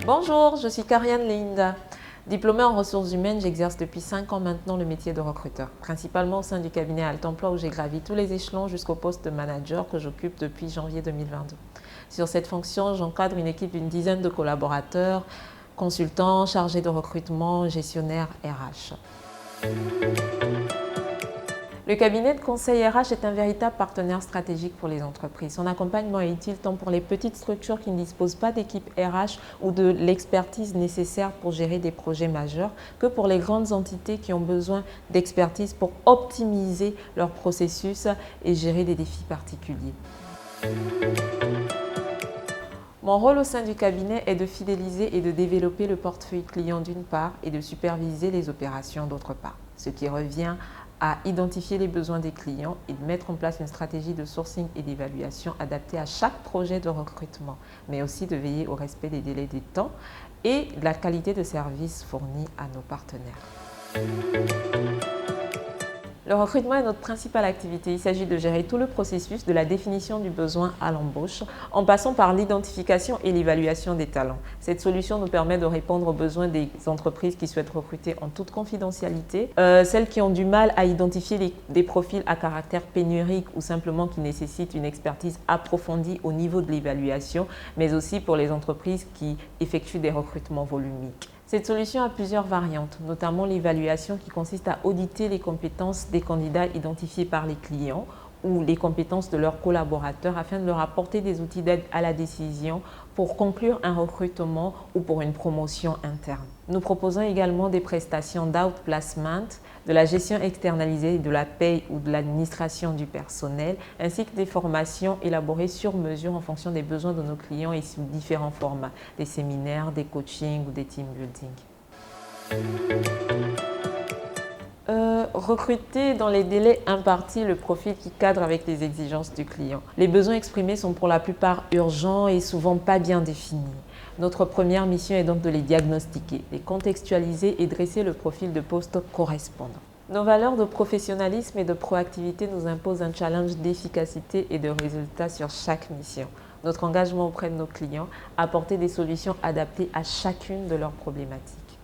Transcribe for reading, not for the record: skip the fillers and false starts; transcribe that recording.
Bonjour, je suis Kariane Linda. Diplômée en ressources humaines, j'exerce depuis 5 ans maintenant le métier de recruteur, principalement au sein du cabinet Altemploi où j'ai gravi tous les échelons jusqu'au poste de manager que j'occupe depuis janvier 2022. Sur cette fonction, j'encadre une équipe d'une dizaine de collaborateurs, consultants, chargés de recrutement, gestionnaires RH. Le cabinet de conseil RH est un véritable partenaire stratégique pour les entreprises. Son accompagnement est utile tant pour les petites structures qui ne disposent pas d'équipe RH ou de l'expertise nécessaire pour gérer des projets majeurs que pour les grandes entités qui ont besoin d'expertise pour optimiser leurs processus et gérer des défis particuliers. Mon rôle au sein du cabinet est de fidéliser et de développer le portefeuille client d'une part et de superviser les opérations d'autre part, ce qui revient à identifier les besoins des clients et de mettre en place une stratégie de sourcing et d'évaluation adaptée à chaque projet de recrutement, mais aussi de veiller au respect des délais des temps et de la qualité de service fourni à nos partenaires. Le recrutement est notre principale activité. Il s'agit de gérer tout le processus de la définition du besoin à l'embauche en passant par l'identification et l'évaluation des talents. Cette solution nous permet de répondre aux besoins des entreprises qui souhaitent recruter en toute confidentialité, celles qui ont du mal à identifier des profils à caractère pénurique ou simplement qui nécessitent une expertise approfondie au niveau de l'évaluation, mais aussi pour les entreprises qui effectuent des recrutements volumiques. Cette solution a plusieurs variantes, notamment l'évaluation qui consiste à auditer les compétences des candidats identifiés par les clients ou les compétences de leurs collaborateurs afin de leur apporter des outils d'aide à la décision pour conclure un recrutement ou pour une promotion interne. Nous proposons également des prestations d'outplacement, de la gestion externalisée de la paye ou de l'administration du personnel, ainsi que des formations élaborées sur mesure en fonction des besoins de nos clients et sous différents formats, des séminaires, des coachings ou des team building. Recruter dans les délais impartis le profil qui cadre avec les exigences du client. Les besoins exprimés sont pour la plupart urgents et souvent pas bien définis. Notre première mission est donc de les diagnostiquer, les contextualiser et dresser le profil de poste correspondant. Nos valeurs de professionnalisme et de proactivité nous imposent un challenge d'efficacité et de résultats sur chaque mission. Notre engagement auprès de nos clients, apporter des solutions adaptées à chacune de leurs problématiques.